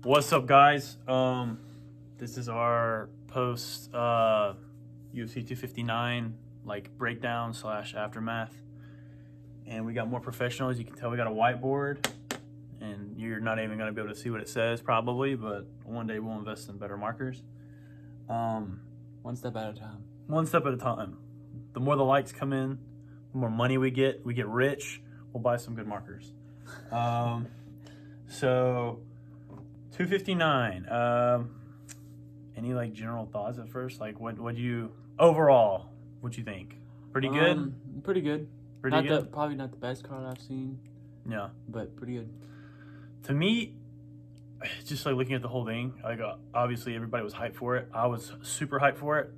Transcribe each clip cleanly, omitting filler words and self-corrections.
What's up, guys? This is our post UFC 259 breakdown / aftermath, and we got more professional. As you can tell, we got a whiteboard, and you're not even going to be able to see what it says probably, but one day we'll invest in better markers. One step at a time. One step at a time. The more the likes come in, the more money we get rich. We'll buy some good markers. So 259. Any general thoughts at first? What you overall? What you think? Pretty good. Pretty good. Pretty good. Probably not the best card I've seen. Yeah, but pretty good. To me, just looking at the whole thing, obviously everybody was hyped for it. I was super hyped for it.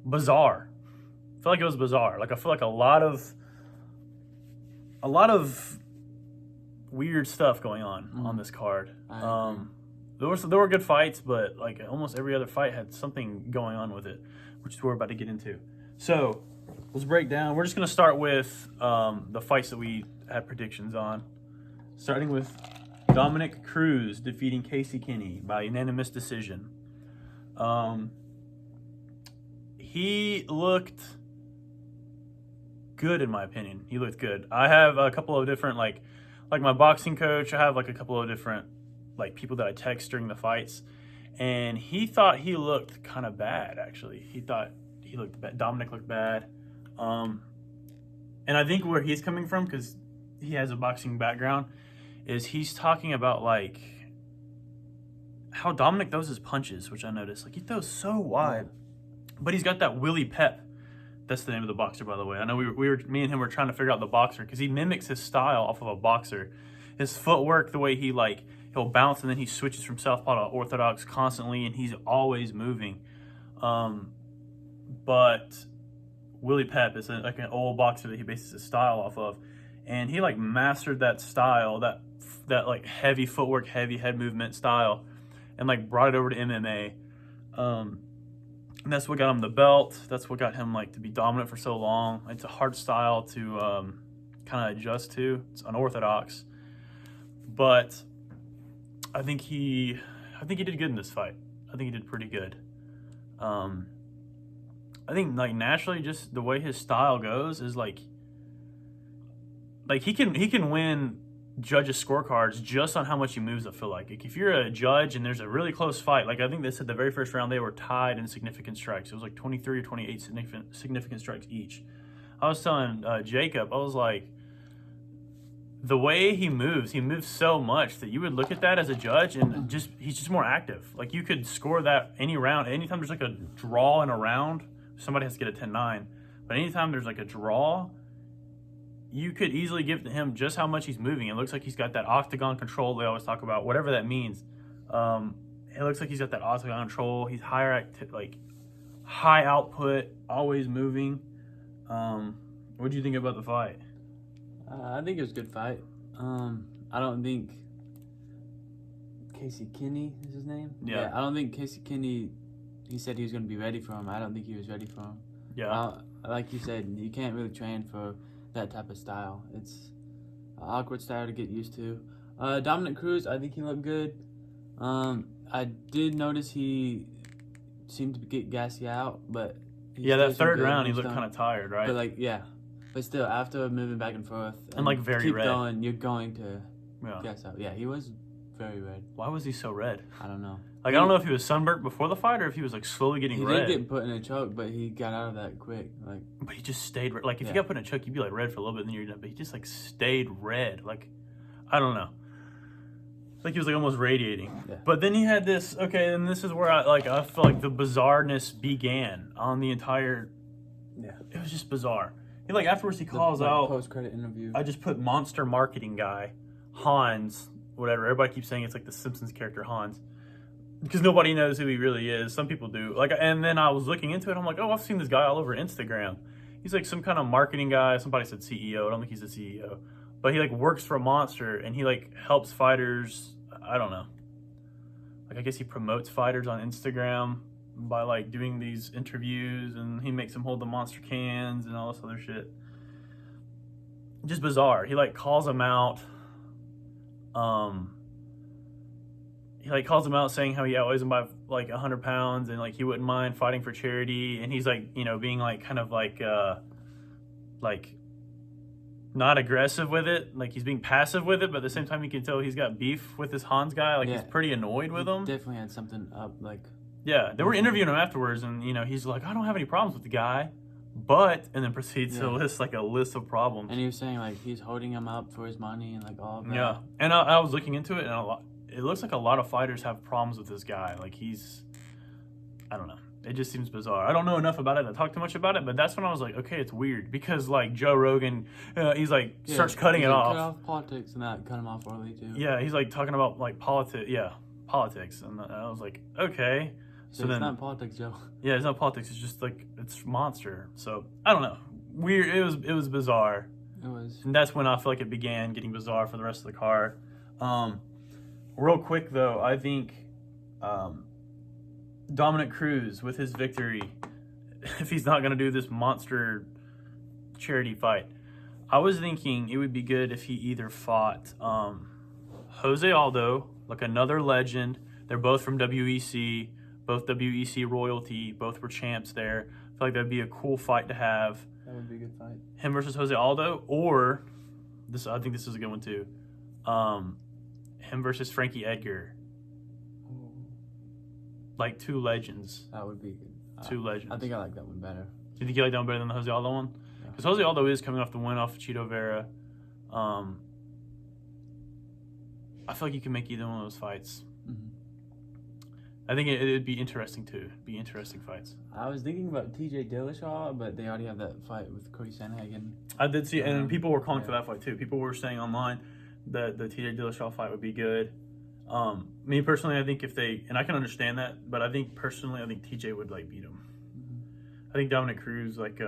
Bizarre. I feel like it was bizarre. I feel like a lot of weird stuff going on this card. There were good fights, but almost every other fight had something going on with it, which is what we're about to get into. So let's break down. We're just going to start with the fights that we had predictions on, starting with Dominic Cruz defeating Kinney by unanimous decision. He looked good, in my opinion. He looked good. I have a couple of different, like my boxing coach, I have a couple of different people that I text during the fights, and he thought he looked kind of bad, actually. He thought he looked bad. Dominic looked bad. And I think where he's coming from, because he has a boxing background, is he's talking about how Dominic throws his punches, which I noticed. He throws so wide, but he's got that Willie Pep. That's the name of the boxer, by the way. I know me and him were trying to figure out the boxer, because he mimics his style off of a boxer. His footwork, the way he'll bounce and then he switches from southpaw to orthodox constantly, and he's always moving. But Willie Pep is an old boxer that he bases his style off of, and he mastered that style, that heavy footwork, heavy head movement style, and brought it over to MMA. And that's what got him the belt. That's what got him to be dominant for so long. It's a hard style to kind of adjust to. It's unorthodox, but I think he did good in this fight. I think he did pretty good. I think naturally, just the way his style goes is he can win judges' scorecards just on how much he moves. I feel like if you're a judge and there's a really close fight, I think they said the very first round they were tied in significant strikes. It was 23 or 28 significant strikes each. I was telling Jacob, I was the way he moves so much that you would look at that as a judge and he's just more active. You could score that any round. Anytime there's a draw in a round, somebody has to get a 10-9. But anytime there's a draw, you could easily give to him just how much he's moving. It looks like he's got that octagon control they always talk about, whatever that means. It looks like he's got that octagon control. He's high output, always moving. What do you think about the fight? I think it was a good fight. I don't think Kinney is his name. Yeah. I don't think Kinney. He said he was going to be ready for him. I don't think he was ready for him. Yeah. Like you said, you can't really train for that type of style. It's an awkward style to get used to. Dominic Cruz, I think he looked good. I did notice he seemed to get gassy out, but that third round he looked kind of tired, right? But still, after moving back and forth and very keep red, going, you're going to gas out. Yeah, he was very red. Why was he so red? I don't know. I don't know if he was sunburnt before the fight or if he was slowly getting red. He did get put in a choke, but he got out of that quick. But he just stayed red. If you got put in a choke, you'd be red for a little bit, and then you're done. But he just stayed red. I don't know. He was almost radiating. Yeah. But then he had this. Okay, and this is where I feel the bizarreness began on the entire. Yeah. It was just bizarre. Afterwards he calls out post-credit interview. I just put monster marketing guy, Hans, whatever. Everybody keeps saying it's the Simpsons character Hans, because nobody knows who he really is. Some people do. And then I was looking into it. I'm I've seen this guy all over Instagram. He's some kind of marketing guy. Somebody said CEO. I don't think he's a CEO, but he works for a monster, and he helps fighters. I don't know. I guess he promotes fighters on Instagram by doing these interviews, and he makes them hold the monster cans and all this other shit. Just bizarre. He calls him out. he like calls him out saying how he outweighs him by like 100 pounds and like he wouldn't mind fighting for charity, and he's like, you know, being like kind of like not aggressive with it, like he's being passive with it, but at the same time you can tell he's got beef with this Hans guy, like he's pretty annoyed with him. Definitely had something up, like. Yeah, they were interviewing him afterwards, and you know he's like, I don't have any problems with the guy, but, and then proceeds to list like a list of problems. And he was saying like he's holding him up for his money and like all of that. Yeah, and I was looking into it, and it looks like a lot of fighters have problems with this guy. Like I don't know. It just seems bizarre. I don't know enough about it to talk too much about it, but that's when I was like, okay, it's weird because like Joe Rogan, he's like starts cutting it off. Cut off politics and that cut him off early too. Yeah, he's like talking about like politics, and I was like, okay. So it's not politics, Joe. Yeah, it's not politics. It's just like it's monster. So I don't know. Weird. It was bizarre. It was. And that's when I feel like it began getting bizarre for the rest of the card. Real quick though, I think Dominic Cruz with his victory, if he's not gonna do this monster charity fight, I was thinking it would be good if he either fought Jose Aldo, like another legend. They're both from WEC. Both WEC royalty, both were champs there. I feel like that'd be a cool fight to have. That would be a good fight. Him versus Jose Aldo, or I think this is a good one too. Him versus Frankie Edgar. Ooh. Like two legends. That would be good. Two legends. I think I like that one better. Do you think you like that one better than the Jose Aldo one? Because Jose Aldo is coming off the win off of Chito Vera. I feel like you can make either one of those fights. Mm-hmm. I think it'd be interesting too. Be interesting fights. I was thinking about TJ Dillashaw, but they already have that fight with Cody Sandhagen. I did see, and people were calling for that fight too. People were saying online that the TJ Dillashaw fight would be good. Me personally, I think if they, and I can understand that, but I think personally, I think TJ would like beat him. Mm-hmm. I think Dominic Cruz, like,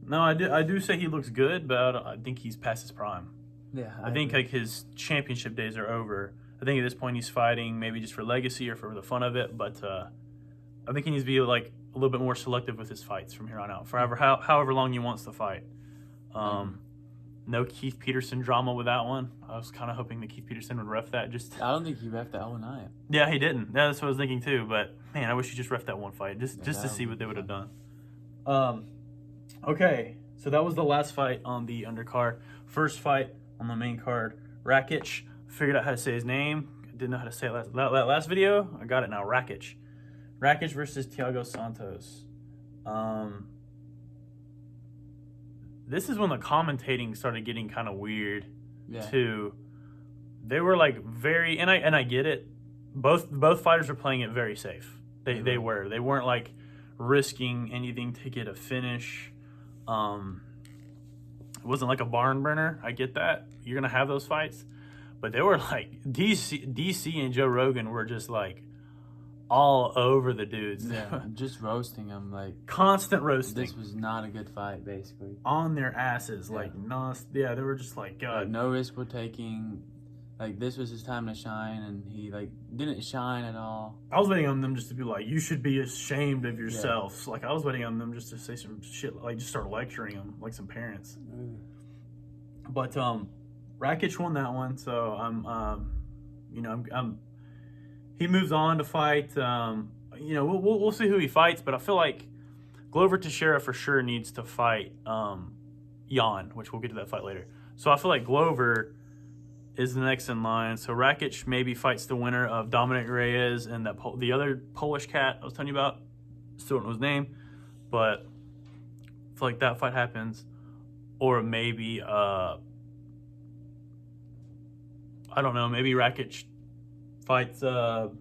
no, I do say he looks good, but I think he's past his prime. Yeah, I think like his championship days are over. I think at this point he's fighting maybe just for legacy or for the fun of it, but I think he needs to be like a little bit more selective with his fights from here on out, however long he wants to fight. No Keith Peterson drama with that one. I was kind of hoping that Keith Peterson would ref that. I don't think he reffed that one either. Yeah, he didn't. Yeah, that's what I was thinking too. But man, I wish he just reffed that one fight just to see what they would have done. Okay, so that was the last fight on the undercard. First fight on the main card, Rakic. Figured out how to say his name. I didn't know how to say it last video. I got it now. Rakic versus Thiago Santos. This is when the commentating started getting kind of weird too. They were like very, and I get it. Both fighters were playing it very safe. They weren't like risking anything to get a finish. It wasn't like a barn burner. I get that. You're gonna have those fights. But they were like, DC and Joe Rogan were just like all over the dudes. Yeah, just roasting them. Like constant roasting. This was not a good fight, basically. On their asses. Like, they were just like, God. Like, no risk we're taking. Like, this was his time to shine, and he, like, didn't shine at all. I was waiting on them just to be like, you should be ashamed of yourselves. Yeah. Like, I was waiting on them just to say some shit, like, just start lecturing them like some parents. But, Rakic won that one, so he moves on to fight. We'll see who he fights, but I feel like Glover Teixeira for sure needs to fight Yawn, which we'll get to that fight later. So I feel like Glover is the next in line. So Rakic maybe fights the winner of Dominic Reyes and the other Polish cat I was telling you about. Still don't know his name, but I feel like that fight happens, or maybe. I don't know. Maybe Rakic fights Glover.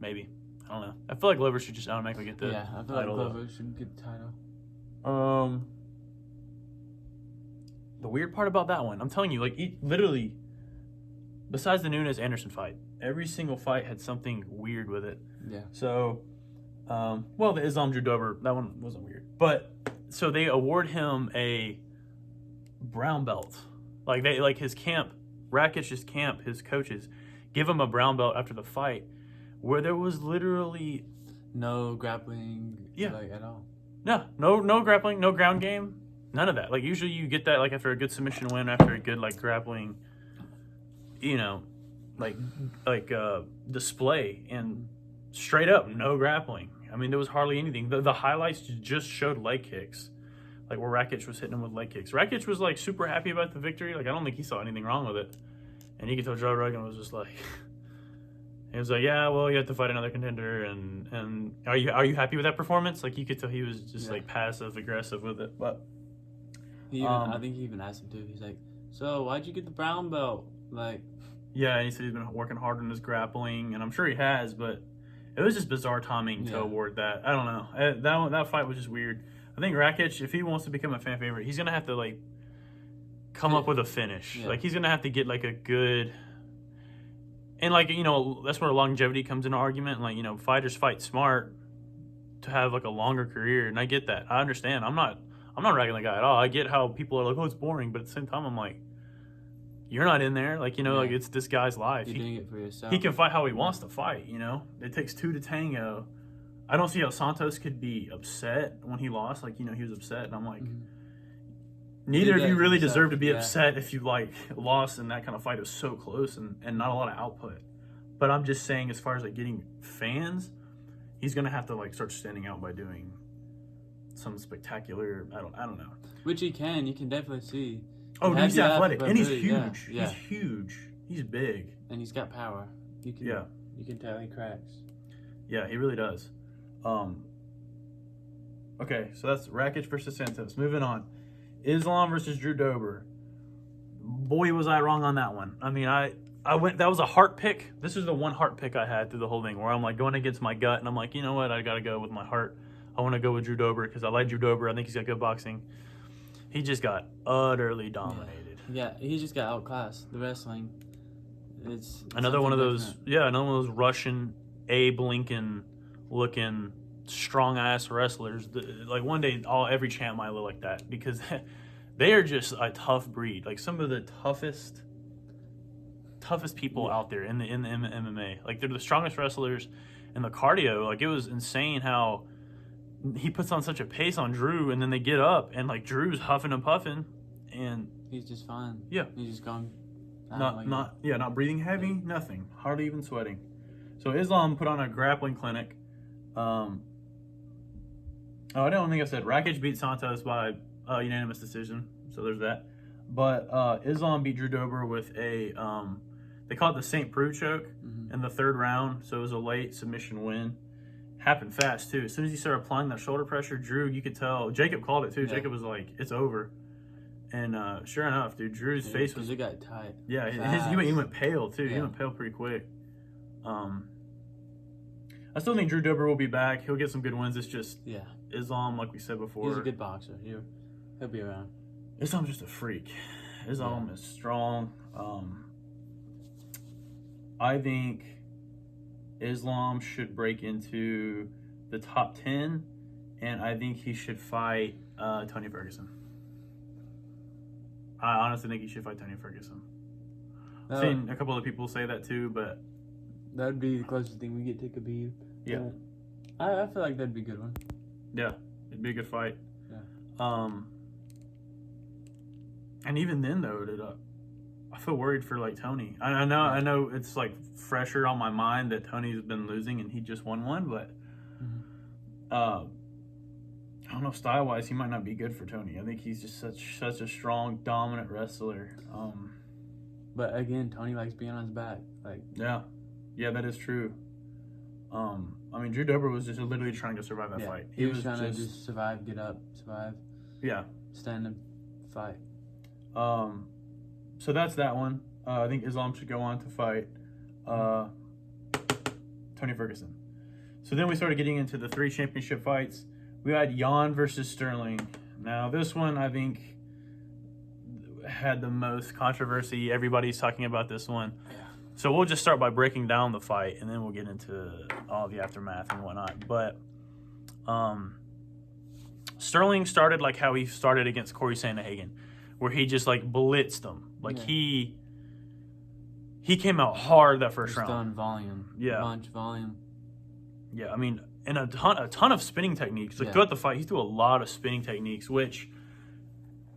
Maybe, I don't know. I feel like Glover should just automatically get the I feel title. Like Glover should get the title. The weird part about that one, I'm telling you, like literally, besides the Nunes Anderson fight, every single fight had something weird with it. Yeah. So, the Islam Drew Dober, that one wasn't weird, but so they award him a brown belt. Like his camp, Rakic's camp, his coaches give him a brown belt after the fight, where there was literally no grappling, like, at all. Yeah, no grappling, no ground game, none of that. Like usually you get that like after a good submission win, after a good like grappling you know, like display, and straight up no grappling. I mean, there was hardly anything. The highlights just showed leg kicks, like where Rakic was hitting him with leg kicks. Rakic was like super happy about the victory. Like I don't think he saw anything wrong with it, and you could tell Joe Rogan was just like, he was like, yeah, well, you have to fight another contender, and are you happy with that performance? Like you could tell he was just like passive aggressive with it, but I think he even asked him too. He's like, so why'd you get the brown belt? Like, yeah, and he said he's been working hard on his grappling, and I'm sure he has, but it was just bizarre timing to award that. I don't know. That fight was just weird. I think Rakic, if he wants to become a fan favorite, he's gonna have to like come up with a finish. Yeah. Like he's gonna have to get like a good, and like that's where longevity comes into argument. Like fighters fight smart to have like a longer career, and I get that. I understand. I'm not ragging the guy at all. I get how people are like, oh, it's boring, but at the same time, I'm like, you're not in there. Like, like it's this guy's life. You're doing it for yourself. He can fight how he wants to fight, It takes two to tango. I don't see how Santos could be upset when he lost. Like, he was upset. And I'm like, neither of you really deserve to be upset if you, like, lost and that kind of fight is so close and not a lot of output. But I'm just saying, as far as, like, getting fans, he's going to have to, like, start standing out by doing some spectacular, I don't know. Which he can. You can definitely see. Oh, he's athletic, and he's huge. Yeah. He's huge. He's big. And he's got power. You can tell he cracks. Yeah, he really does. Okay, so that's Rakic versus Santos. Moving on. Islam versus Drew Dober. Boy, was I wrong on that one. I mean, I went, that was a heart pick. This is the one heart pick I had through the whole thing, where I'm like going against my gut, and I'm like, you know what, I got to go with my heart. I want to go with Drew Dober because I like Drew Dober. I think he's got good boxing. He just got utterly dominated. Yeah, he just got outclassed. The wrestling, it's another one of those. Yeah, another one of those Russian Abe Lincoln looking strong ass wrestlers. Like one day, every champ might look like that because they are just a tough breed. Like some of the toughest people out there in the MMA. Like they're the strongest wrestlers, and the cardio. Like it was insane how he puts on such a pace on Drew, and then they get up, and like Drew's huffing and puffing, and he's just fine. Yeah, he's just gone. Not breathing heavy, nothing, hardly even sweating. So Islam put on a grappling clinic. I don't think I said Rakic beat Santos by unanimous decision, so there's that. But Islam beat Drew Dober with a they call it the St. Preux choke in the third round, so it was a late submission win. Happened fast too. As soon as he started applying that shoulder pressure, Drew, you could tell. Jacob called it too. Yeah. Jacob was like, "It's over," and sure enough, dude, Drew's face was. It got tight. Yeah, he went pale too. Yeah. He went pale pretty quick. I still think Drew Dober will be back. He'll get some good wins. It's just Islam, like we said before. He's a good boxer. He'll be around. Islam's just a freak. Islam is strong. I think Islam should break into the top 10, and I think he should fight Tony Ferguson. I honestly think he should fight Tony Ferguson. I've seen a couple of people say that too, but that'd be the closest thing we get to Khabib. Yeah, I feel like that'd be a good one. Yeah, it'd be a good fight. Yeah. And even then though, I feel worried for like Tony. I know it's like fresher on my mind that Tony's been losing and he just won one, but I don't know, style wise he might not be good for Tony. I think he's just such a strong, dominant wrestler. But again, Tony likes being on his back. Like yeah, that is true. I mean, Drew Dober was just literally trying to survive that fight. He was trying to just survive, get up, survive. Yeah. Stand and fight. So that's that one. I think Islam should go on to fight Tony Ferguson. So then we started getting into the 3 championship fights. We had Yawn versus Sterling. Now this one I think had the most controversy. Everybody's talking about this one. Yeah. So we'll just start by breaking down the fight, and then we'll get into all the aftermath and whatnot. But Sterling started like how he started against Corey Sandhagen, where he just like blitzed him. Like he came out hard that first round. Done volume. Yeah. Bunch volume. Yeah, I mean, and a ton of spinning techniques. Like throughout the fight, he threw a lot of spinning techniques, which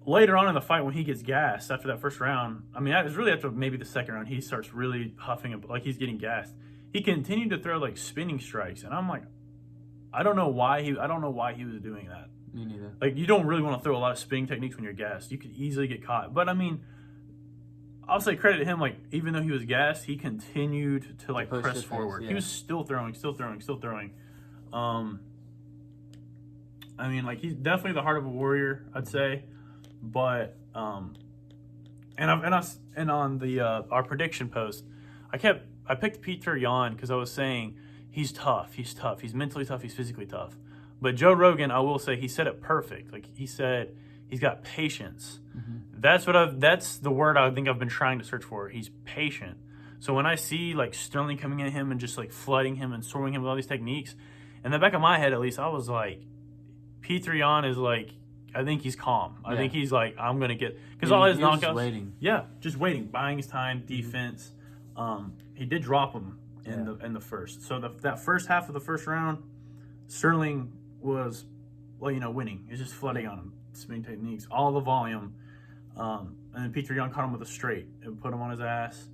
later on in the fight, when he gets gassed after that first round, I mean, it's really after maybe the second round, he starts really huffing, like he's getting gassed. He continued to throw like spinning strikes, and I'm like, I don't know why he was doing that. Me neither. Like, you don't really want to throw a lot of spinning techniques when you're gassed. You could easily get caught. But I mean, I'll say credit to him. Like, even though he was gassed, he continued to like press forward. Yeah. He was still throwing. I mean, like, he's definitely the heart of a warrior, I'd say. But and on the our prediction post, I picked Peter Yawn because I was saying he's tough, he's mentally tough, he's physically tough. But Joe Rogan, I will say, he said it perfect. Like, he said he's got patience. Mm-hmm. That's the word I think I've been trying to search for. He's patient. So when I see like Sterling coming at him and just like flooding him and soaring him with all these techniques, in the back of my head at least, I was like, Peter Yawn is like, I think he's calm. I think he's like, I'm gonna get, because all his knockouts, just waiting. Yeah, just waiting, buying his time, defense. He did drop him in the first. So that first half of the first round, Sterling was, winning. He was just flooding on him, spinning techniques, all the volume. And then Peter Yawn caught him with a straight and put him on his ass.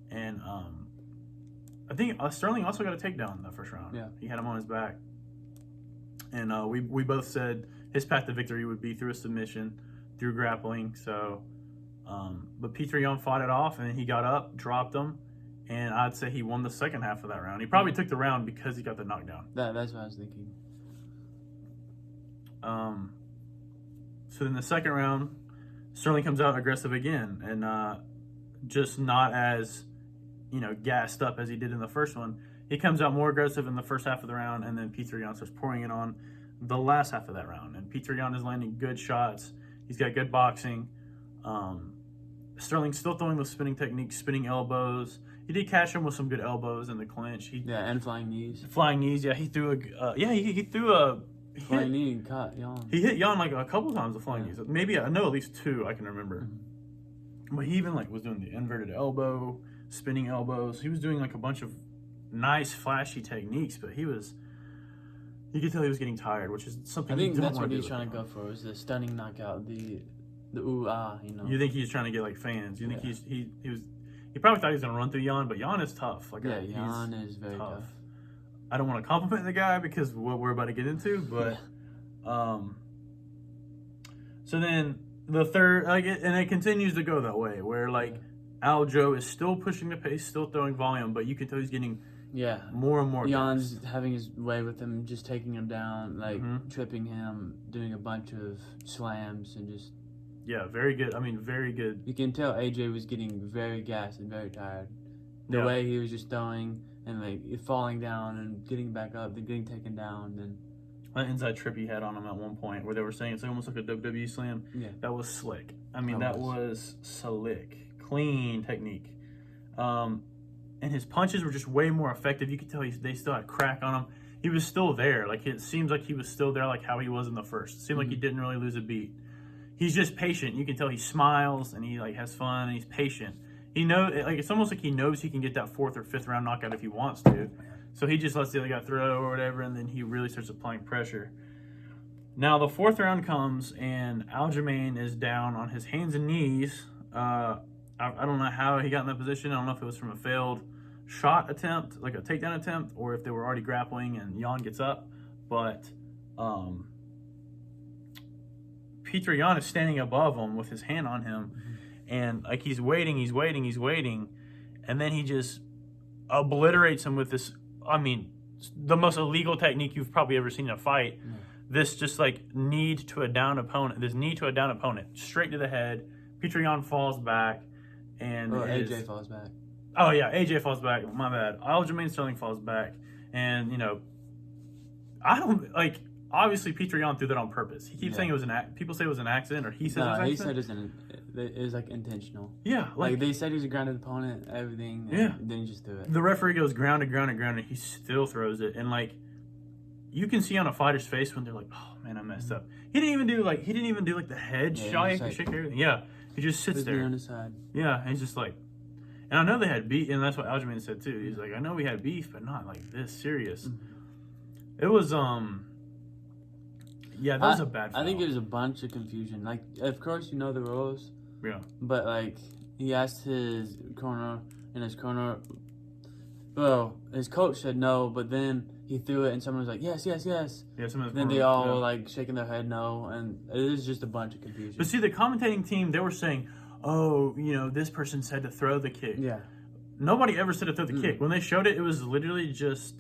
And I think Sterling also got a takedown in that first round. Yeah, he had him on his back. And we both said his path to victory would be through a submission, through grappling. So, but Peter Yawn fought it off, and he got up, dropped him, and I'd say he won the second half of that round. He probably took the round because he got the knockdown. That's what I was thinking. So then the second round, Sterling comes out aggressive again, and just not as, gassed up as he did in the first one. He comes out more aggressive in the first half of the round, and then Peter Yawn starts pouring it on the last half of that round. And Peter Yawn is landing good shots. He's got good boxing. Sterling's still throwing those spinning techniques, spinning elbows. He did catch him with some good elbows in the clinch. And flying knees. Flying knees, yeah. He threw he threw a flying knee and caught Yawn. He hit Yawn like a couple times with flying knees. Maybe I know at least two I can remember. Mm-hmm. But he even was doing the inverted elbow, spinning elbows. He was doing like a bunch of nice flashy techniques, but you could tell he was getting tired, which is something I think that's what he's trying to go for, is the stunning knockout, the ooh ah, You think he's trying to get like fans? You think he probably thought he was gonna run through Yawn, but Yawn is tough. Yawn is very tough. I don't want to compliment the guy because of what we're about to get into, but so then the third, and it continues to go that way, where Aljo is still pushing the pace, still throwing volume, but you can tell he's getting more and more. Yawn's having his way with him, just taking him down, tripping him, doing a bunch of slams, and just... Yeah, very good. I mean, very good. You can tell AJ was getting very gassed and very tired. The way he was just throwing and falling down and getting back up, then getting taken down. And that inside trip he had on him at one point where they were saying it's almost like a WWE slam. Yeah. That was slick. I mean, that was slick. Clean technique. And his punches were just way more effective. You could tell they still had crack on him. He was still there. It seems like he was still there like how he was in the first. It seemed like he didn't really lose a beat. He's just patient. You can tell he smiles and he has fun and he's patient. He knows, it's almost like he knows he can get that fourth or fifth round knockout if he wants to. So he just lets the other guy throw or whatever, and then he really starts applying pressure. Now the fourth round comes and Aljamain is down on his hands and knees. I don't know how he got in that position. I don't know if it was from a failed shot attempt, like a takedown attempt, or if they were already grappling and Yawn gets up. But Peter Yawn is standing above him with his hand on him, and he's waiting, and then he just obliterates him with this, the most illegal technique you've probably ever seen in a fight. This just knee to a down opponent, straight to the head. Peter Yawn falls back, and AJ falls back. Oh yeah, AJ falls back. My bad. Aljamain Sterling falls back, and I don't Obviously, Peter Yawn threw that on purpose. He keeps saying it was people say it was an accident, or he said it was an accident. He said it was intentional. Yeah, they said he was a grounded opponent, everything. And then he just threw it. The referee goes grounded. He still throws it, and you can see on a fighter's face when they're like, "Oh man, I messed up." He didn't even do the head shake everything. Yeah, he just sits there on his side. Yeah, and he's just and I know they had beef, and that's what Aljamain said too. He's I know we had beef, but not this serious. It was Yeah, that was a bad foul. I think it was a bunch of confusion. Like, of course, you know the rules. Yeah. But, like, he asked his corner, and his corner, well, his coach said no, but then he threw it, and someone was like, yes, yes, yes. Yeah, some of the Then corner, they all were, like, shaking their head no, and it is just a bunch of confusion. But see, the commentating team, they were saying, oh, you know, this person said to throw the kick. Yeah. Nobody ever said to throw the kick. When they showed it, it was literally just,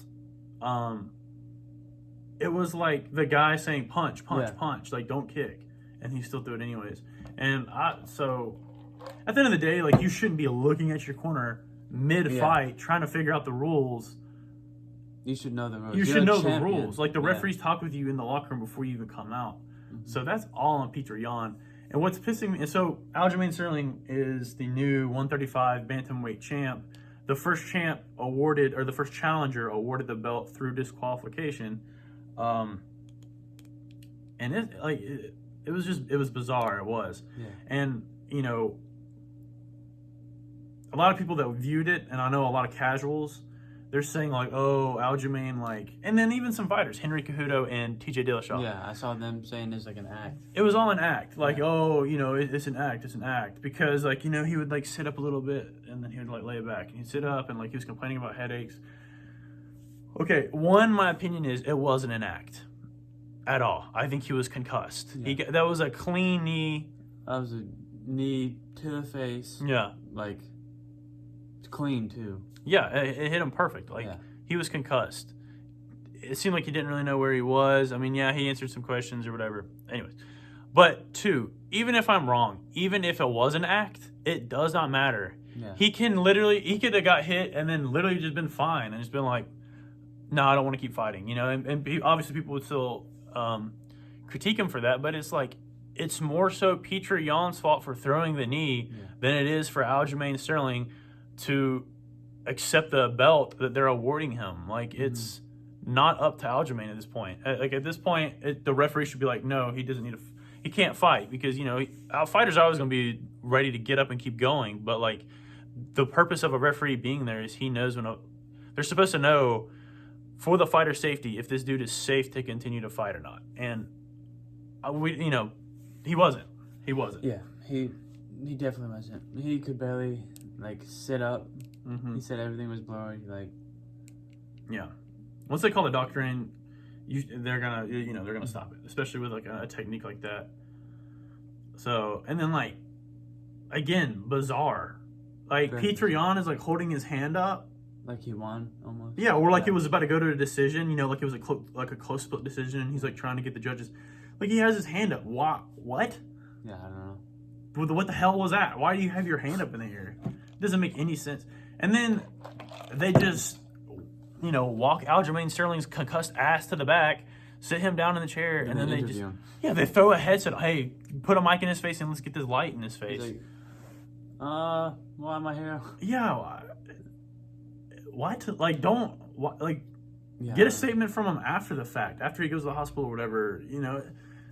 it was like the guy saying punch, punch, like don't kick, and he still threw it anyways. And so at the end of the day, like you shouldn't be looking at your corner mid-fight trying to figure out the rules. You should know the rules. You should know the rules. Like the referees talk with you in the locker room before you even come out. So that's all on Peter Yawn. And what's pissing me, so Aljamain Sterling is the new 135 bantamweight champ. The first champ awarded, or the first challenger awarded the belt through disqualification. And it was bizarre. It was. Yeah. And, you know, a lot of people that viewed it, and I know a lot of casuals, they're saying like, oh, Aljamain, like, and then even some fighters, Henry Cejudo and TJ Dillashaw. Yeah, I saw them saying it's like an act. It was all an act. Like, oh, you know, it's an act. Because, like, you know, he would, like, sit up a little bit, and then he would, like, lay it back. And he'd sit up, and, like, he was complaining about headaches. Okay, my opinion is it wasn't an act at all. I think he was concussed. Yeah. That was a clean knee. That was a knee to the face. Yeah. Like, clean, too. Yeah, it hit him perfect. Like, he was concussed. It seemed like he didn't really know where he was. I mean, yeah, he answered some questions or whatever. Anyways. But, two, even if I'm wrong, even if it was an act, it does not matter. Yeah. He could have got hit and then literally just been fine and just been like, no, I don't want to keep fighting. You know, and obviously people would still critique him for that, but it's like, it's more so Peter Yawn's fault for throwing the knee than it is for Aljamain Sterling to accept the belt that they're awarding him. Like, it's not up to Aljamain at this point. Like, at this point, the referee should be like, no, he doesn't need to, he can't fight because, you know, fighters are always going to be ready to get up and keep going. But, like, the purpose of a referee being there is he knows when they're supposed to know for the fighter's safety if this dude is safe to continue to fight or not. And, he wasn't. He wasn't. Yeah, he definitely wasn't. He could barely, like, sit up. He said everything was blurry, like. Yeah, once they call the doctor in, they're gonna stop it, especially with like a technique like that. So, and then like, again, bizarre. Like Very Peter Yawn is like holding his hand up, like he won almost. Yeah, or like it was about to go to a decision. You know, like it was a close split decision, and he's like trying to get the judges. Like he has his hand up. What? Yeah, I don't know. What the hell was that? Why do you have your hand up in the air? It doesn't make any sense. And then they just, walk Aljamain Sterling's concussed ass to the back, sit him down in the chair, and then they throw a headset. Hey, put a mic in his face and let's get this light in his face. He's like, why am I here? Yeah. What? Like, don't, get a statement from him after the fact, after he goes to the hospital or whatever.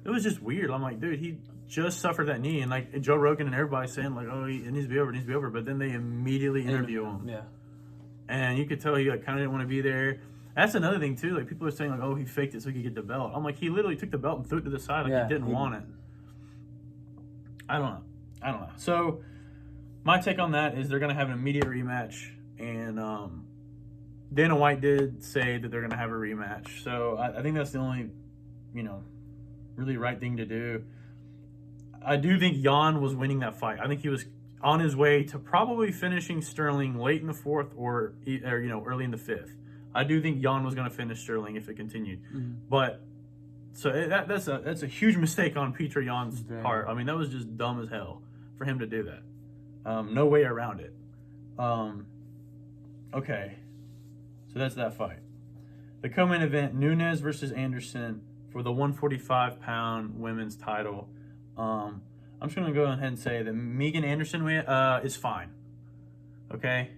It was just weird. I'm like, dude, he just suffered that knee, and like Joe Rogan and everybody saying like, oh, it needs to be over, but then they immediately interview him. Yeah. And you could tell he kind of didn't want to be there. That's another thing too. Like people are saying like, oh, he faked it so he could get the belt. I'm like, he literally took the belt and threw it to the side like he didn't want it. I don't know. So my take on that is they're gonna have an immediate rematch, and Dana White did say that they're gonna have a rematch. So I think that's the only, really right thing to do. I do think Yawn was winning that fight. I think he was on his way to probably finishing Sterling late in the fourth or early in the fifth. I do think Yawn was going to finish Sterling if it continued. Mm-hmm. But so that's a huge mistake on Peter Yawn's part. I mean, that was just dumb as hell for him to do that. No way around it. Okay, so that's that fight. The co-main event: Nunes versus Anderson for the 145-pound women's title. I'm just going to go ahead and say that Megan Anderson is fine. Okay?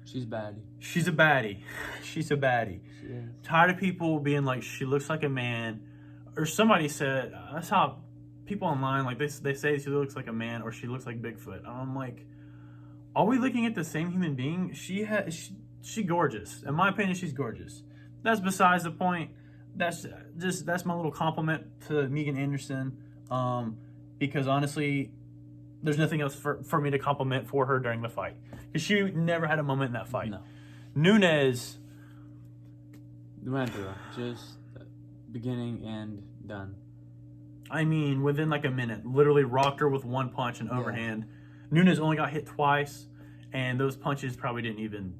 She's a baddie. She's a baddie. She's a baddie. She is. Tired of people being like, she looks like a man. Or somebody said, that's how people online, like they say she looks like a man or she looks like Bigfoot. And I'm like, are we looking at the same human being? She gorgeous. In my opinion, she's gorgeous. That's besides the point. that's my little compliment to Megan Anderson, because honestly, there's nothing else for me to compliment for her during the fight, because she never had a moment in that fight. No. Nunes Went through just beginning and done. I mean, within like a minute, literally rocked her with one punch and overhand. Nunes only got hit twice, and those punches probably didn't even.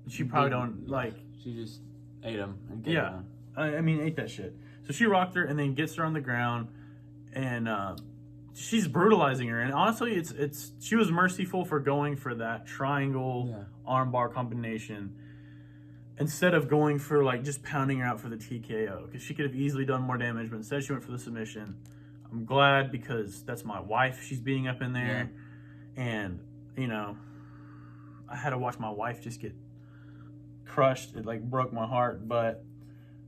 She probably don't like. She just ate them and get them. I mean, ate that shit. So she rocked her and then gets her on the ground, and she's brutalizing her. And honestly, it's she was merciful for going for that triangle armbar combination instead of going for like just pounding her out for the TKO, because she could have easily done more damage, but instead she went for the submission. I'm glad, because that's my wife she's beating up in there, and you know, I had to watch my wife just get crushed. It like broke my heart, but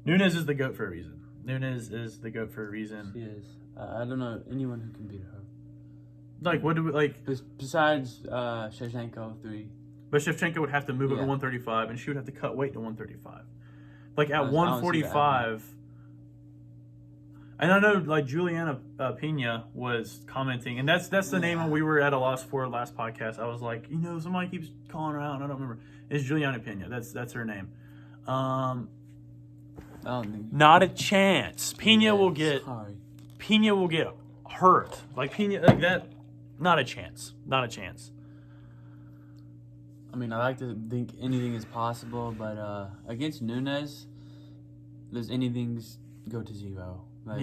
Nunes is the GOAT for a reason. Nunes is the GOAT for a reason. She is. I don't know anyone who can beat her. Like, what do we like? Besides Shevchenko 3. But Shevchenko would have to move up to 135, and she would have to cut weight to 135. Like at 145, and I know like Juliana Pena was commenting, and that's the name we were at a loss for last podcast. I was like, you know, somebody keeps calling her out, and I don't remember. It's Juliana Pena. That's her name. Not a chance. Pena will get hurt. Like Pena, like that. Not a chance. Not a chance. I mean, I like to think anything is possible, but against Nunes, those anythings go to zero. Like,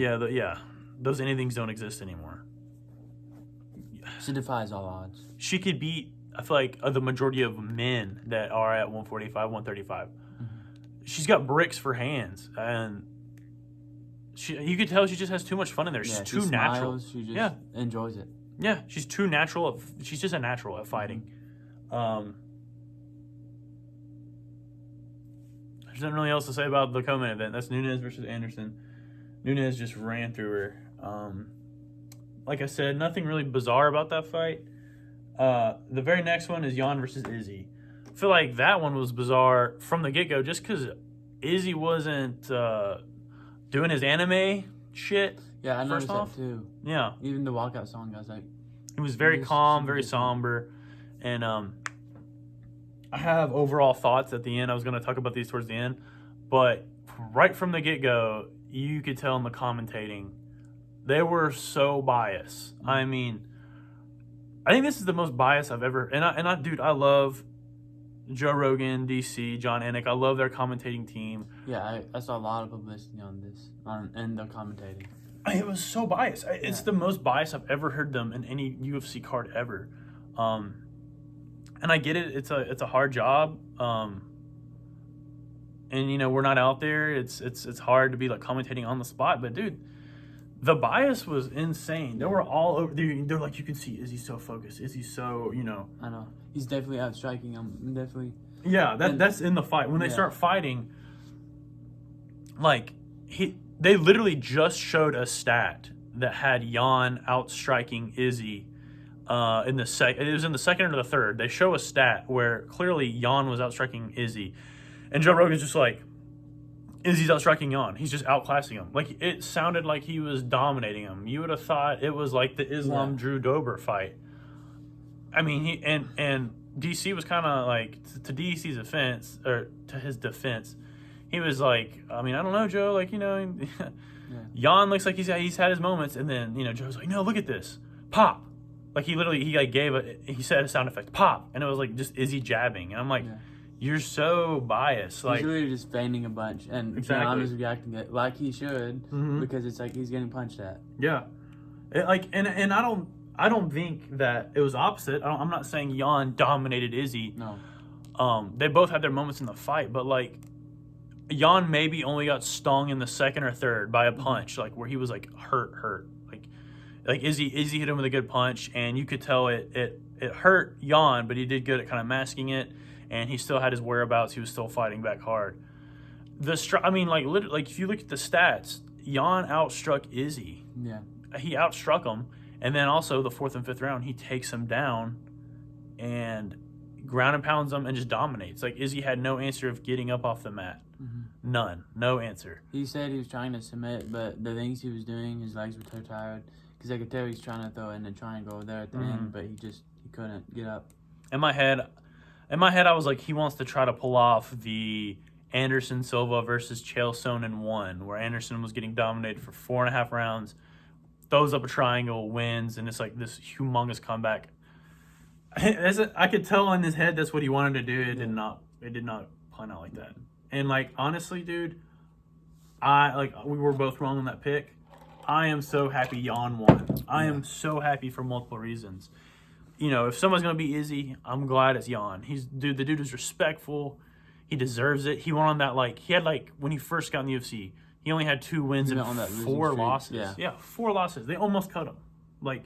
those anythings don't exist anymore. She defies all odds. She could beat, I feel like, the majority of men that are at 145, 135. Mm-hmm. She's got bricks for hands, and you could tell she just has too much fun in there. She's too natural. She just enjoys it. Yeah, she's too natural. She's just a natural at fighting. There's nothing really else to say about the co-main event. That's Nunes versus Anderson. Nunes just ran through her. Like I said, nothing really bizarre about that fight. The very next one is Yawn versus Izzy. I feel like that one was bizarre from the get-go just because Izzy wasn't doing his anime shit. Yeah, I noticed that too. Yeah. Even the walkout song, I was like... It was very calm, very somber. And I have overall thoughts at the end. I was going to talk about these towards the end. But right from the get-go, you could tell in the commentating, they were so biased. I mean, I think this is the most biased I've ever... And dude, I love Joe Rogan, DC, John Anik. I love their commentating team. Yeah, I saw a lot of publicity on this, and the commentating. It was so biased. It's the most biased I've ever heard them in any UFC card ever. And I get it. It's a hard job. And you know, we're not out there. It's hard to be like commentating on the spot. But dude, the bias was insane. They were all over. They're like, you can see Izzy's so focused. Izzy's so, you know. I know. He's definitely outstriking him. Definitely. Yeah, that's in the fight. When they start fighting, like they literally just showed a stat that had Yawn outstriking Izzy in the second. It was in the second or the third. They show a stat where clearly Yawn was outstriking Izzy, and Joe Rogan's just like, Izzy's outstriking Yawn. He's just outclassing him. Like, it sounded like he was dominating him. You would have thought it was like the Islam Drew Dober fight. I mean, he and DC was kind of like, to DC's offense, or to his defense, he was like, I mean, I don't know, Joe. Like, you know, Yawn looks like he's had his moments, and then, you know, Joe's like, no, look at this, pop. Like, he said a sound effect, pop, and it was like just Izzy jabbing, and I'm like, you're so biased. Like, he's really just feigning a bunch, and Yawn is reacting it like he should, because it's like he's getting punched at. Yeah, and I don't think that it was opposite. I'm not saying Yawn dominated Izzy. No. They both had their moments in the fight, but like, Yawn maybe only got stung in the second or third by a punch, like where he was like hurt. Like Izzy hit him with a good punch, and you could tell it hurt Yawn, but he did good at kind of masking it, and he still had his whereabouts. He was still fighting back hard. I mean, like literally, like if you look at the stats, Yawn outstruck Izzy. Yeah, he outstruck him, and then also the fourth and fifth round, he takes him down, and ground and pounds him and just dominates. Like, Izzy had no answer of getting up off the mat. Mm-hmm. None. No answer. He said he was trying to submit, but the things he was doing, his legs were so tired. Because I could tell he's trying to throw in the triangle there at the end, but he couldn't get up. In my head, I was like, he wants to try to pull off the Anderson Silva versus Chael Sonnen 1, where Anderson was getting dominated for 4.5 rounds, throws up a triangle, wins, and it's like this humongous comeback. I could tell in his head that's what he wanted to do. It did not plan out like that. And like, honestly, dude, we were both wrong on that pick. I am so happy Yawn won. I am so happy for multiple reasons. You know, if someone's gonna be Izzy, I'm glad it's Yawn. The dude is respectful. He deserves it. He went on that when he first got in the UFC, he only had 2 wins and 4 losses. Yeah, 4 losses. They almost cut him. Like,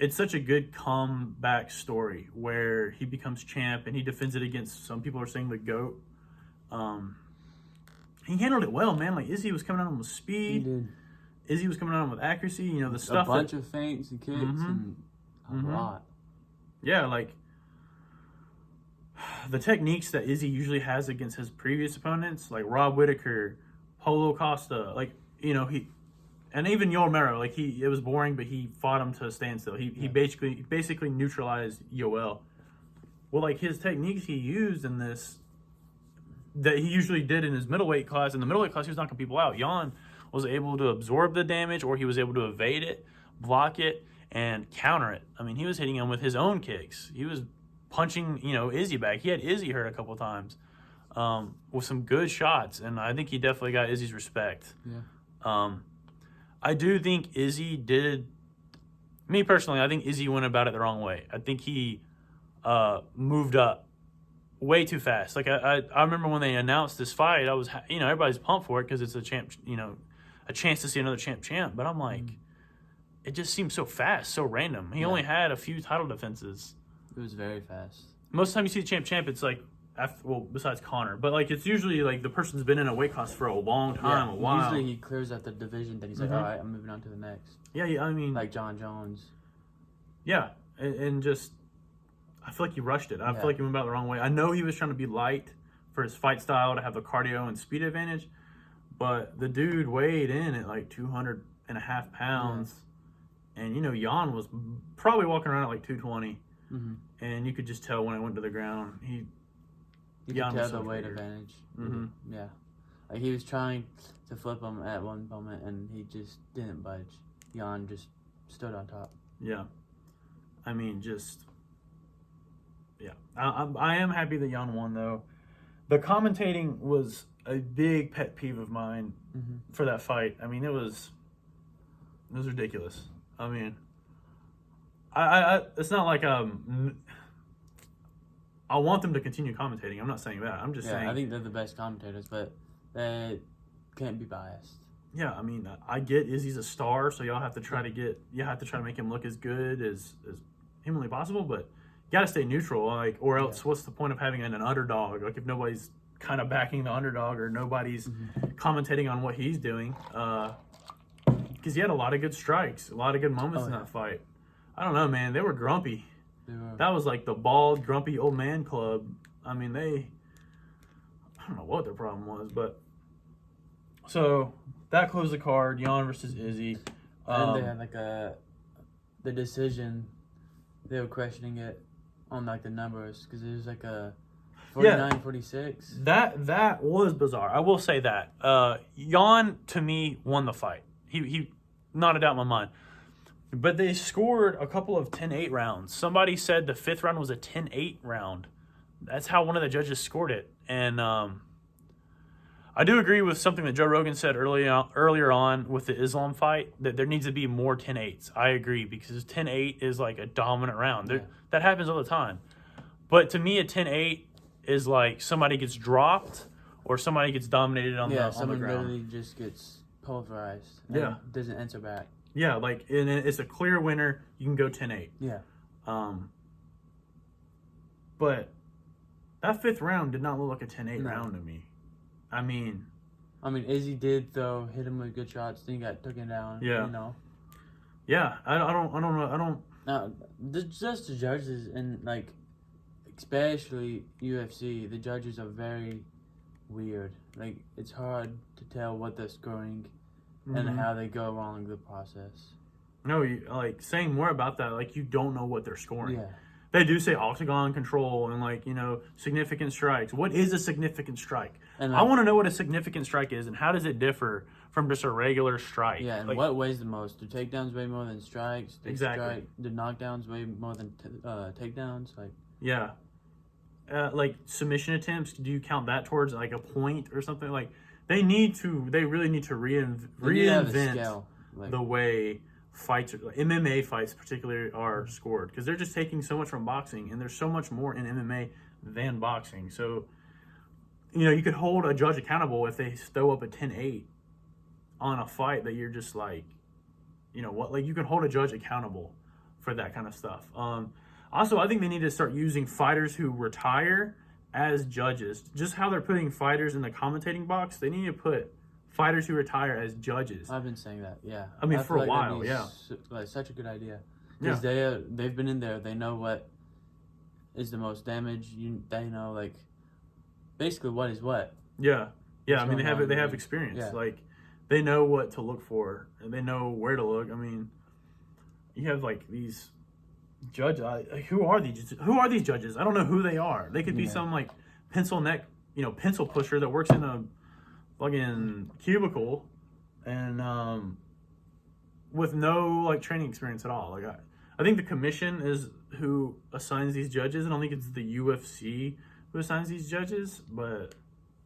it's such a good comeback story where he becomes champ and he defends it against, some people are saying, the GOAT. He handled it well, man. Like, Izzy was coming at him with speed. He did. Izzy was coming at him with accuracy. You know, the stuff. A bunch of feints and kicks and a lot. Yeah, like, the techniques that Izzy usually has against his previous opponents, like Rob Whittaker, Paulo Costa, like, you know, and even Romero, like, it was boring, but he fought him to a standstill. He basically neutralized Yoel. Well, like, his techniques he used in this, that he usually did in his middleweight class. In the middleweight class, he was knocking people out. Yawn was able to absorb the damage, or he was able to evade it, block it, and counter it. I mean, he was hitting him with his own kicks. He was punching, you know, Izzy back. He had Izzy hurt a couple times with some good shots, and I think he definitely got Izzy's respect. Yeah. I do think Izzy did. Me personally, I think Izzy went about it the wrong way. I think he moved up way too fast. Like, I remember when they announced this fight, I was, you know, everybody's pumped for it because it's a champ, you know, a chance to see another champ. But I'm like, it just seems so fast, so random. He only had a few title defenses. It was very fast. Most of the time you see the champ, it's like, besides Connor, but like, it's usually like the person's been in a weight class for a long time, a while. Usually he clears out the division, then he's like, all right, I'm moving on to the next. Yeah, I mean, like Jon Jones. Yeah, and just, I feel like he rushed it. I feel like he went about it the wrong way. I know he was trying to be light for his fight style to have the cardio and speed advantage, but the dude weighed in at like 200.5 pounds, and, you know, Yawn was probably walking around at like 220, and you could just tell when it went to the ground, you could tell the weight advantage. Yeah, like, he was trying to flip him at one moment, and he just didn't budge. Yawn just stood on top. Yeah, I mean, just. Yeah, I am happy that Yawn won, though. The commentating was a big pet peeve of mine for that fight. I mean, it was ridiculous. I mean, I it's not like I want them to continue commentating. I'm not saying that. I'm just saying. I think they're the best commentators, but they can't be biased. Yeah, I mean, I get Izzy's a star, so y'all have to try to make him look as good as humanly possible, but. You gotta stay neutral, like, or else what's the point of having an underdog? Like, if nobody's kind of backing the underdog or nobody's commentating on what he's doing, because he had a lot of good strikes, a lot of good moments in that fight. I don't know, man. They were grumpy. That was like the bald, grumpy old man club. I mean, I don't know what their problem was, but so that closed the card. Yawn versus Izzy. And they had like the decision. They were questioning it on like the numbers because it was like a 49-46. That was bizarre. I will say that. Yawn, to me, won the fight. He not a doubt in my mind. But they scored a couple of 10-8 rounds. Somebody said the 5th round was a 10-8 round. That's how one of the judges scored it. And I do agree with something that Joe Rogan said earlier on with the Islam fight, that there needs to be more 10-8s. I agree, because 10-8 is like a dominant round. That happens all the time. But to me, a 10-8 is like somebody gets dropped or somebody gets dominated on the ground. Yeah, someone literally just gets pulverized and doesn't answer back. Yeah, like, and it's a clear winner. You can go 10-8. Yeah. But that 5th round did not look like a 10-8 round to me. I mean, Izzy did though hit him with good shots. Then he got taken down. Yeah. You know. Yeah, I don't know. Just the judges and like, especially UFC, the judges are very weird. Like, it's hard to tell what they're scoring and how they go along the process. No, like, saying more about that, like, you don't know what they're scoring. Yeah. They do say octagon control and, like, you know, significant strikes. What is a significant strike? And, I want to know what a significant strike is and how does it differ from just a regular strike. Yeah, and like, what weighs the most? Do takedowns weigh more than strikes? Exactly. Do knockdowns weigh more than takedowns? Like, yeah. Like, submission attempts, do you count that towards, like, a point or something? Like, they really need to reinvent the way fights, like MMA fights particularly, are scored, because they're just taking so much from boxing, and there's so much more in MMA than boxing. So, you know, you could hold a judge accountable if they throw up a 10-8 on a fight that you're just like, you know what, like, you can hold a judge accountable for that kind of stuff. Also, I think they need to start using fighters who retire as judges. Just how they're putting fighters in the commentating box, they need to put fighters who retire as judges. I've been saying that, yeah. I mean, for a while, yeah. Like, such a good idea. Because they've been in there. They know what is the most damage. They know, like, basically what is what. Yeah. Yeah, I mean, they have experience. Yeah. Like, they know what to look for, and they know where to look. I mean, you have, like, these judges. Who are these judges? I don't know who they are. They could be some, like, pencil pusher that works in a fucking cubicle and with no, like, training experience at all. Like, I think the commission is who assigns these judges. I don't think it's the UFC who assigns these judges, but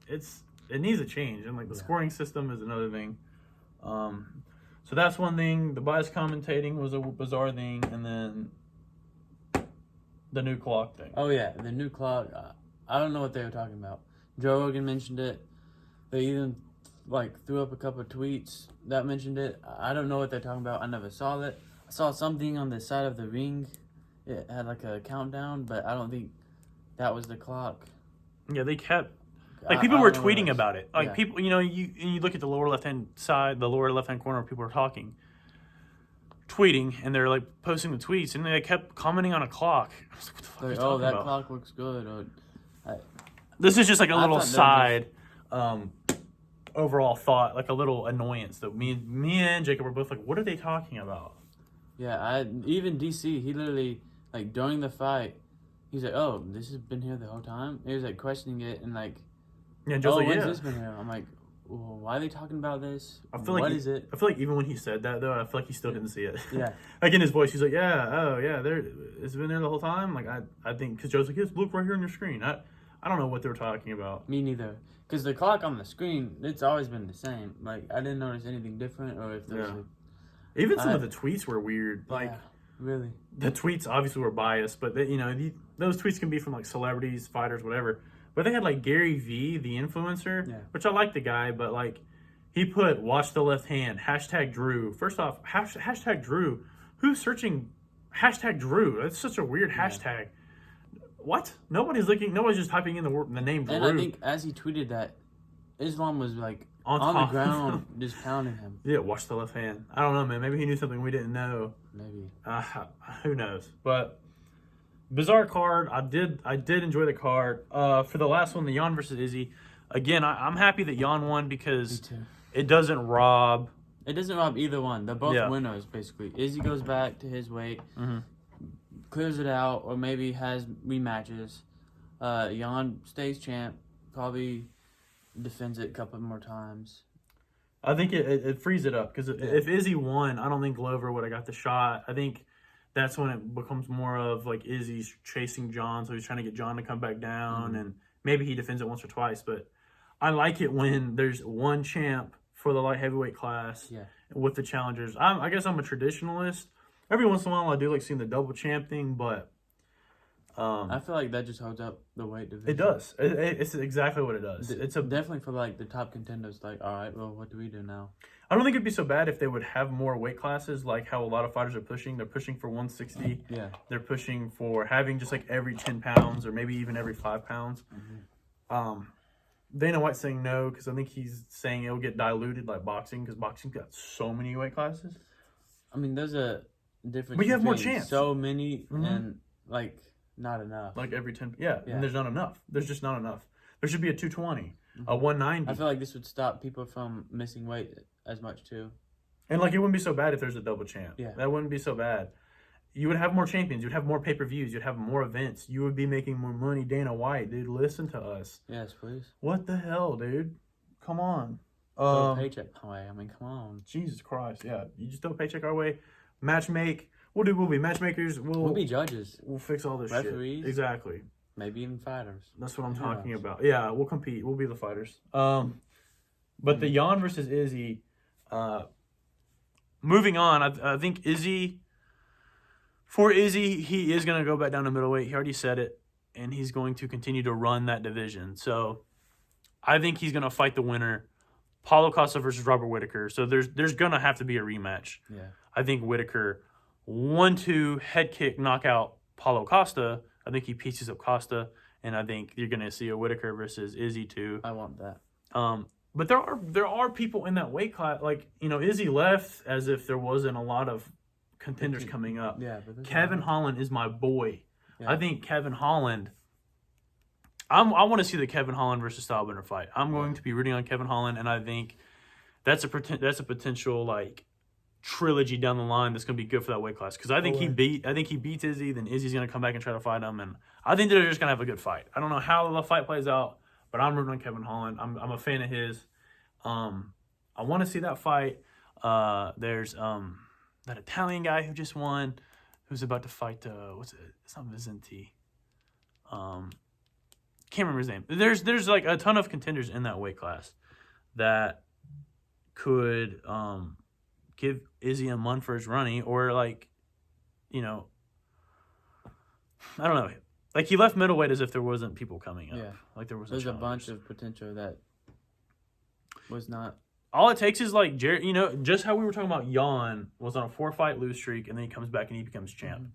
it needs a change, and, like, the scoring system is another thing. So that's one thing. The bias commentating was a bizarre thing, and then the new clock thing. Oh yeah, the new clock. I don't know what they were talking about. Joe Rogan mentioned it. They even, like, threw up a couple of tweets that mentioned it. I don't know what they're talking about. I never saw it. I saw something on the side of the ring. It had, like, a countdown, but I don't think that was the clock. Yeah, they kept, like, people were tweeting about it. Like, people, you know, you look at the lower left-hand side, the lower left-hand corner where people are talking, tweeting, and they're, like, posting the tweets, and they kept commenting on a clock. I was like, what the fuck are you talking about? That clock looks good. This is just, like, a little side overall thought, like a little annoyance that me and Jacob were both like, what are they talking about? Yeah, even DC, he literally, like, during the fight, he's like, oh, this has been here the whole time? He was, like, questioning it, and, like, when's this been here? I'm like, well, why are they talking about this? What is it? I feel like even when he said that, though, I feel like he still didn't see it. Yeah. Like, in his voice, he's like, it's been there the whole time? Like, I think, because Joe's like, yes, look right here on your screen. I don't know what they were talking about. Me neither. Because the clock on the screen, it's always been the same. Like, I didn't notice anything different, or if there's even some of the tweets were weird. Like, really, the tweets obviously were biased, but they, you know, those tweets can be from, like, celebrities, fighters, whatever. But they had, like, Gary V, the influencer, which I like the guy, but, like, he put "watch the left hand" #Drew. First off, hashtag Drew. Who's searching hashtag Drew? That's such a weird hashtag. What? Nobody's just typing in the name Drew. And I think as he tweeted that, Islam was, like, on the ground just pounding him. Yeah, watch the left hand. I don't know, man. Maybe he knew something we didn't know. Maybe. Who knows? But bizarre card. I did enjoy the card. For the last one, the Yawn versus Izzy. Again, I'm happy that Yawn won because it doesn't rob. It doesn't rob either one. They're both winners, basically. Izzy goes back to his weight. Clears it out, or maybe has rematches. Yawn stays champ, probably defends it a couple more times. I think it frees it up, because if Izzy won, I don't think Glover would have got the shot. I think that's when it becomes more of, like, Izzy's chasing Jon, so he's trying to get Jon to come back down, and maybe he defends it once or twice. But I like it when there's one champ for the light heavyweight class with the challengers. I guess I'm a traditionalist. Every once in a while, I do like seeing the double champ thing, but I feel like that just holds up the weight division. It does. It's exactly what it does. It's definitely for, like, the top contenders. Like, all right, well, what do we do now? I don't think it'd be so bad if they would have more weight classes, like how a lot of fighters are pushing. They're pushing for 160. Yeah. They're pushing for having just, like, every 10 pounds or maybe even every 5 pounds. Dana White's saying no, because I think he's saying it'll get diluted like boxing, because boxing's got so many weight classes. I mean, there's a difference. But you have more chance. So many and, like, not enough. Like every 10. Yeah, and there's not enough. There's just not enough. There should be a 220. a 190. I feel like this would stop people from missing weight as much too. And like it wouldn't be so bad if there's a double champ. Yeah. That wouldn't be so bad. You would have more champions. You'd have more pay-per-views. You'd have more events. You would be making more money. Dana White, dude, listen to us. Yes, please. What the hell, dude? Come on. Throw a paycheck my way. I mean, come on. Jesus Christ, yeah. You just throw a paycheck our way. We'll be matchmakers. We'll be judges. We'll fix all this Referees. shit. Exactly. Maybe even fighters. That's what I'm talking about. Yeah, we'll compete. We'll be the fighters. But the Yawn versus Izzy. Moving on, I think Izzy. For Izzy, he is going to go back down to middleweight. He already said it, and he's going to continue to run that division. So I think he's going to fight the winner, Paulo Costa versus Robert Whittaker. So there's going to have to be a rematch. Yeah. I think Whittaker 1-2 head kick knockout Paulo Costa. I think he pieces up Costa, and I think you're going to see a Whittaker versus Izzy too. I want that. But there are people in that weight class. Like, Izzy left as if there wasn't a lot of contenders coming up. Yeah, but Kevin Holland is my boy. Yeah. I think Kevin Holland. I want to see the Kevin Holland versus Stylebender fight. I'm going to be rooting on Kevin Holland, and I think that's a potential like trilogy down the line that's going to be good for that weight class. Because I think he beats Izzy, then Izzy's going to come back and try to fight him, and I think they're just going to have a good fight. I don't know how the fight plays out, but I'm rooting on Kevin Holland. I'm a fan of his. I want to see that fight. There's that Italian guy who just won, who's about to fight. What's it? It's not Vicente. Can't remember his name. There's like a ton of contenders in that weight class that could give Izzy a month for his running, or like, I don't know. Like he left middleweight as if there wasn't people coming up. Yeah. Like there was. There's a bunch of potential that was not. All it takes is like Jerry, just how we were talking about Yawn was on a 4-fight lose streak, and then he comes back and he becomes champ. Mm-hmm.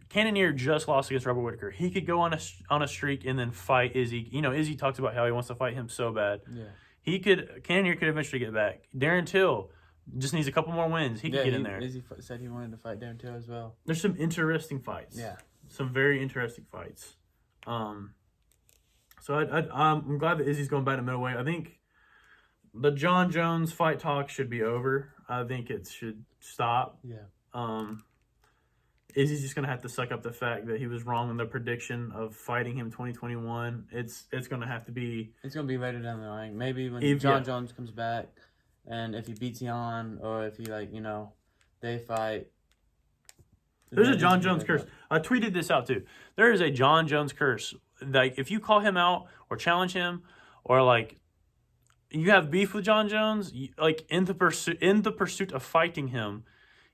Cannonier just lost against Robert Whittaker. He could go on a streak and then fight Izzy. Izzy talks about how he wants to fight him so bad. Yeah. Cannonier could eventually get back. Darren Till just needs a couple more wins. He can get in there. Izzy said he wanted to fight Darren Till as well. There's some interesting fights. Yeah. Some very interesting fights. So I'm glad that Izzy's going back to middleweight. I think the Jon Jones fight talk should be over. I think it should stop. Yeah. Izzy's just gonna have to suck up the fact that he was wrong in the prediction of fighting him 2021. It's gonna have to be. It's gonna be later down the line. Maybe when Jon Jones comes back, and if he beats Yawn, or if he they fight. There's a Jon Jones curse. I tweeted this out too. There is a Jon Jones curse. Like if you call him out or challenge him, or like you have beef with Jon Jones, in the pursuit of fighting him,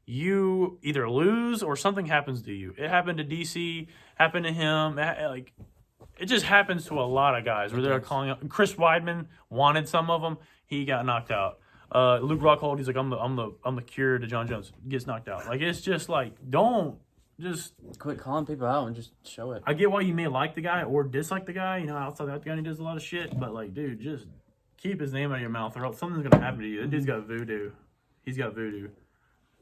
you either lose or something happens to you. It happened to DC, happened to him. It just happens to a lot of guys where they're calling out. Chris Weidman wanted some of them. He got knocked out. Luke Rockhold, he's like, I'm the cure to Jon Jones. Gets knocked out. Like it's just like don't just quit calling people out and just show it. I get why you may like the guy or dislike the guy. Outside that guy, he does a lot of shit. But like, dude, just keep his name out of your mouth, or else something's gonna happen to you. That dude's got voodoo. He's got voodoo.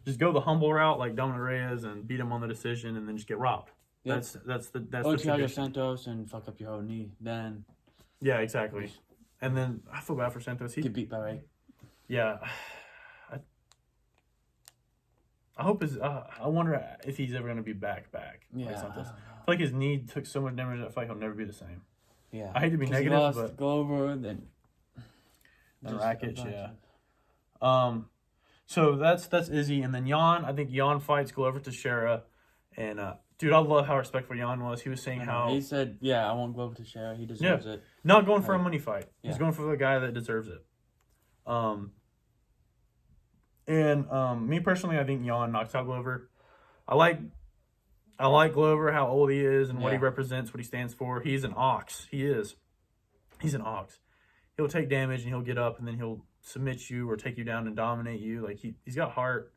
Just go the humble route like Dominic Reyes and beat him on the decision, and then just get robbed. Yep. That's the Thiago Santos and fuck up your whole knee. Then yeah, exactly. And then I feel bad for Santos. He get beat by Ray. Yeah. I hope I wonder if he's ever gonna be back. Yeah. Like Santos. I feel like his knee took so much damage that fight he'll never be the same. Yeah. I hate to be negative, he lost but Glover then. Rakic, yeah. So that's Izzy, and then Yawn. I think Yawn fights Glover Teixeira, and dude, I love how respectful Yawn was. He was saying how he said, "Yeah, I want Glover Teixeira. He deserves it." Not going for a money fight. He's going for the guy that deserves it. Me personally, I think Yawn knocks out Glover. I like Glover, how old he is and what he represents, what he stands for. He's an ox. He's an ox. He'll take damage and he'll get up and then he'll submit you or take you down and dominate you. Like he's got heart,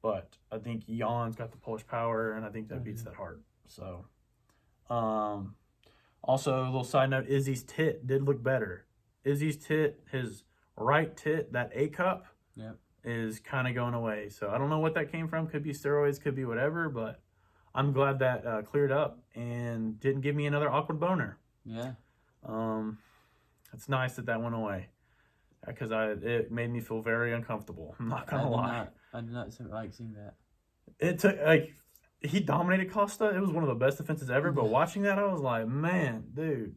but I think Yawn's got the Polish power, and I think that beats that heart. So, also a little side note: Izzy's tit did look better. Izzy's tit, his right tit, that A cup, is kind of going away. So I don't know what that came from. Could be steroids, could be whatever. But I'm glad that cleared up and didn't give me another awkward boner. Yeah. it's nice that went away because it made me feel very uncomfortable. I'm not gonna lie. I did not like seeing that. It took he dominated Costa. It was one of the best defenses ever. But watching that, I was like, man, dude,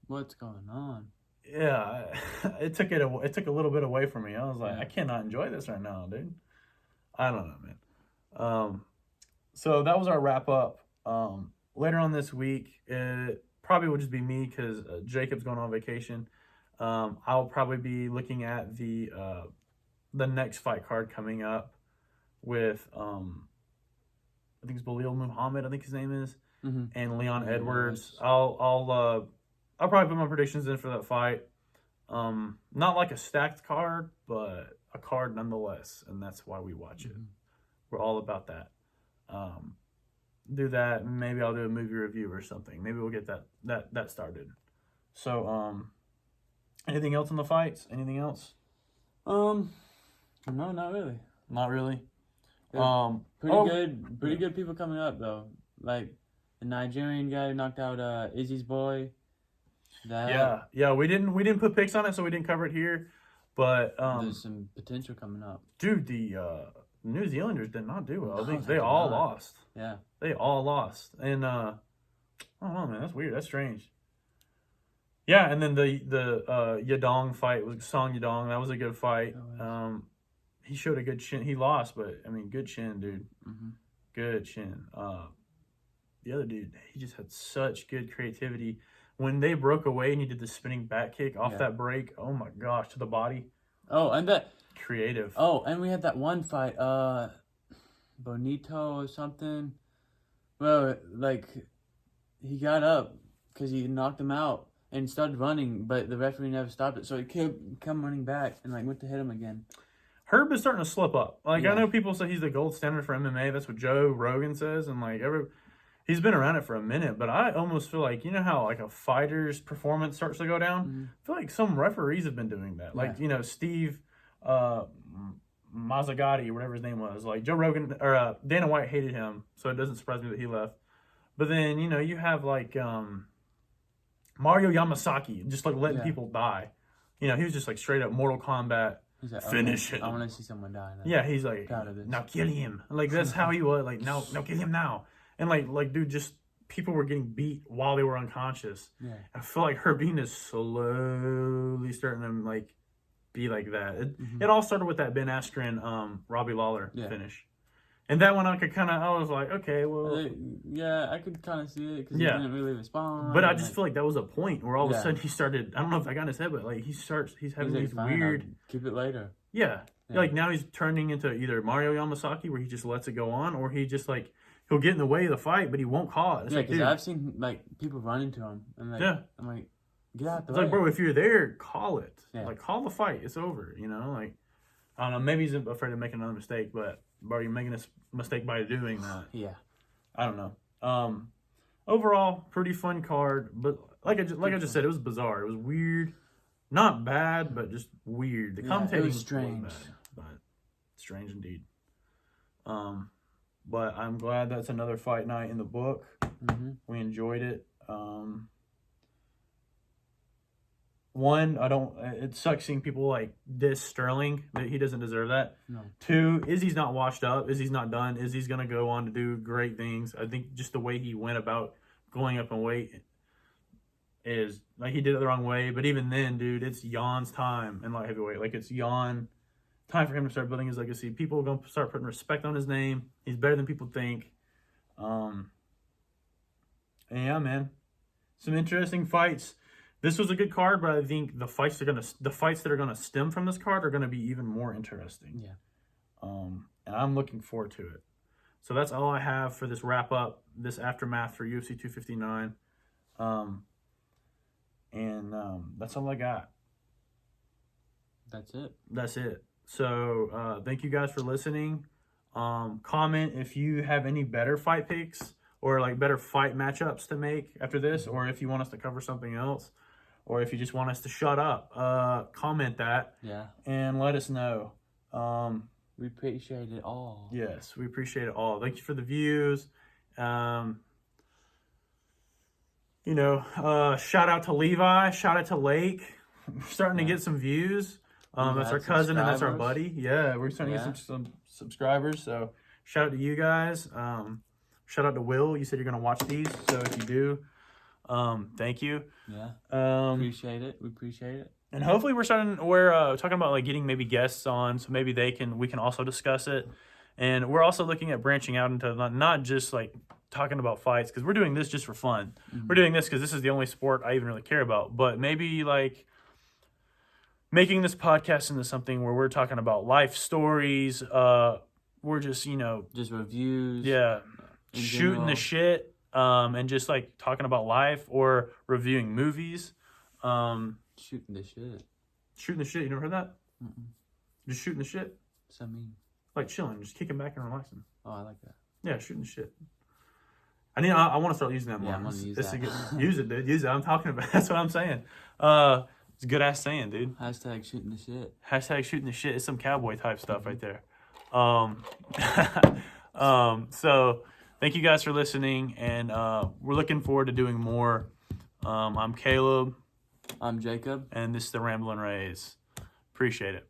what's going on? Yeah, it took a little bit away from me. I was like, I cannot enjoy this right now, dude. I don't know, man. So that was our wrap up. Later on this week, it probably will just be me because Jacob's going on vacation. I'll probably be looking at the next fight card coming up with I think it's Belal Muhammad, I think his name is, and Leon Edwards. I'll probably put my predictions in for that fight. Not like a stacked card, but a card nonetheless, and that's why we watch it. We're all about that. Do that, and maybe I'll do a movie review or something. Maybe we'll get that started. So, anything else on the fights? Anything else? No, not really. Not really. Pretty good people coming up though. Like the Nigerian guy who knocked out Izzy's boy. Yeah. We didn't put picks on it, so we didn't cover it here. But there's some potential coming up. Dude, the New Zealanders did not do well. No, I think they all lost. Yeah, they all lost, and I don't know, man. That's weird. That's strange. Yeah, and then the Yadong fight was Song Yadong. That was a good fight. He showed a good chin. He lost, but I mean, good chin, dude. Good chin. The other dude, he just had such good creativity. When they broke away and he did the spinning back kick off that break, oh my gosh, to the body. Oh, and that creative. Oh, and we had that one fight, Bonito or something. Well, like he got up because he knocked him out and started running, but the referee never stopped it, so he kept running back and like went to hit him again. Herb is starting to slip up. Like I know people say he's the gold standard for MMA. That's what Joe Rogan says, and like he's been around it for a minute. But I almost feel like how like a fighter's performance starts to go down. I feel like some referees have been doing that. Like Steve Mazzagatti, whatever his name was. Like Joe Rogan or Dana White hated him, so it doesn't surprise me that he left. But then you have like Mario Yamasaki just like letting people die. He was just like straight up Mortal Kombat. He's like, finish it. I want to see someone die. Yeah, he's like, now kill him. Like that's how he was. Like no, kill him now. And like dude, just people were getting beat while they were unconscious. Yeah, I feel like Herbine is slowly starting to like be like that. It all started with that Ben Askren, Robbie Lawler finish. And that one I was like, okay, well. Yeah, I could kind of see it because he didn't really respond. But I just feel like that was a point where all of a sudden he started, I don't know if I got in his head, but like he's having these weird. Keep it later. Yeah. Like now he's turning into either Mario Yamasaki where he just lets it go on, or he just like, he'll get in the way of the fight, but he won't call it. It's because I've seen like people run into him. And like, I'm like, get out the way. It's like, bro, if you're there, call it. Yeah. Like, call the fight. It's over, Like, I don't know. Maybe he's afraid of making another mistake, but, bro, you're making a mistake by doing that. Yeah. I don't know. Overall, pretty fun card, but like I just said, it was bizarre. It was weird. Not bad, but just weird. The commentating was strange. Was bad, but strange indeed. But I'm glad that's another fight night in the book. We enjoyed it. One, it sucks seeing people like diss Sterling. That he doesn't deserve that. No. Two, Izzy's not washed up. Izzy's not done. Izzy's going to go on to do great things. I think just the way he went about going up in weight is, like, he did it the wrong way. But even then, dude, it's Yawn's time in light heavyweight. Like, it's Yawn. Time for him to start building his legacy. People are going to start putting respect on his name. He's better than people think. And yeah, man. Some interesting fights. This was a good card, but I think the fights that are gonna stem from this card are gonna be even more interesting. Yeah. And I'm looking forward to it. So that's all I have for this wrap up, this aftermath for UFC 259. That's all I got. That's it. So thank you guys for listening. Comment if you have any better fight picks or like better fight matchups to make after this, or if you want us to cover something else, or if you just want us to shut up. Comment that. Yeah. And let us know. We appreciate it all. Yes, we appreciate it all. Thank you for the views. Shout out to Levi. Shout out to Lake. We're starting to get some views. We've That's had our cousin and that's our subscribers. buddy. Yeah, we're starting to get some subscribers. So shout out to you guys. Shout out to Will. You said you're gonna watch these, so if you do, thank you. Yeah. Appreciate it. We appreciate it. And hopefully we're talking about like getting maybe guests on, so maybe we can also discuss it. And we're also looking at branching out into not just like talking about fights, because we're doing this just for fun. We're doing this because this is the only sport I even really care about. But maybe like making this podcast into something where we're talking about life stories. We're just just reviews. Yeah, shooting the shit. And just like talking about life or reviewing movies. Shooting the shit. Shooting the shit. You never heard that? Mm-mm. Just shooting the shit. What's that mean? Like chilling, just kicking back and relaxing. Oh, I like that. Yeah, shooting the shit. I want to start using that more. Yeah, I'm gonna use that. Use it, dude. Use it. I'm talking about. That's what I'm saying. It's a good ass saying, dude. Hashtag shooting the shit. Hashtag shooting the shit. It's some cowboy type stuff right there. So thank you guys for listening, and we're looking forward to doing more. I'm Caleb. I'm Jacob. And this is the Ramblin' Rays. Appreciate it.